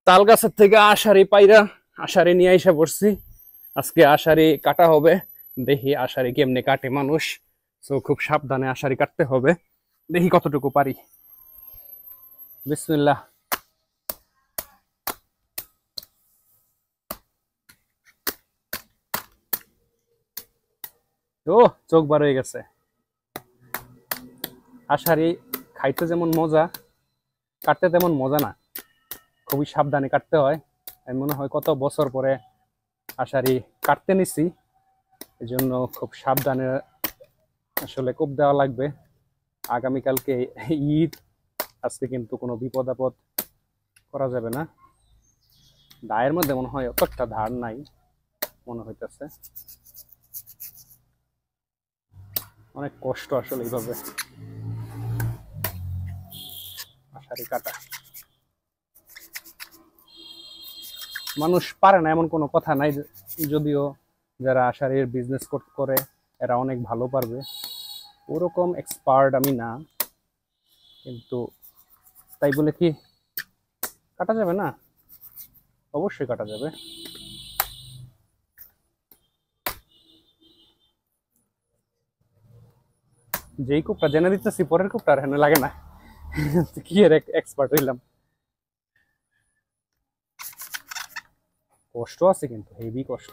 তাল গাছের থেকে আষাঢ়ি পাইরা আষাঢ়ি নিয়ে এসে পড়ছি। আজকে আষাঢ়ি কাটা হবে, দেখি আষাঢ়ি কেমনে কাটে মানুষ। তো খুব সাবধানে আষাঢ়ি কাটতে হবে, দেখি কতটুকু পারি। বিসমিল্লাহ। ও চোখ বার হয়ে গেছে। আষাঢ়ি খাইতে যেমন মজা, কাটতে তেমন মজা না, খুবই সাবধানে কাটতে হয়। আমি মনে হয় কত বছর পরে আষাঢ়ি কাটতে নিছি, এই জন্য খুব সাবধানে আসলে কোপ দেওয়া লাগবে। আগামীকালকে ঈদ, আজকে কিন্তু কোনো বিপদ আপদ করা যাবে না। দায়ের মধ্যে মনে হয় অত একটা ধার নাই মনে হইতেছে, অনেক কষ্ট আসলে এইভাবে আষাঢ়ি কাটা। মানুষ পারে না এমন কোনো কথা নাই, যদিও যারা আষাঢ়ির বিজনেস করে এরা অনেক ভালো পারবে, ওরকম এক্সপার্ট আমি না, কিন্তু তাই বলে কি কাটা যাবে না? অবশ্যই কাটা যাবে। যেই কোপটা জেনে দিতেছি, পরের কোপটা আর হেনে লাগে না। কি এর এক্সপার্ট হইলাম। কষ্ট আছে কিন্তু, হেভি কষ্ট।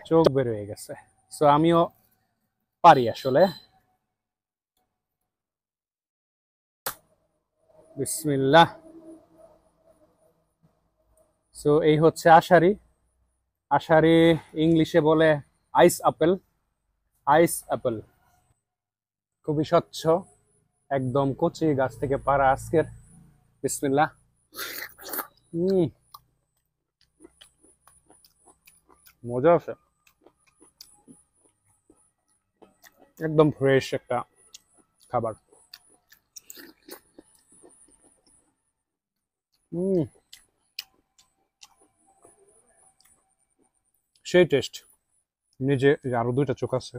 চোখ বের হয়ে গেছে। সো আমিও পারি আসলে। বিসমিল্লাহ। সো এই হচ্ছে আষাঢ়ি। আষাঢ়ি ইংলিশে বলে আইস আপেল। আইস আপেল খুবই স্বচ্ছ, একদম কচি গাছ থেকে পাড়া আজকের। বিসমিল্লাহ। হম, মজা আছে, একদম ফ্রেশ একটা খাবার। হম, সেই টেস্ট। নিজে আরো দুইটা চোখ আছে।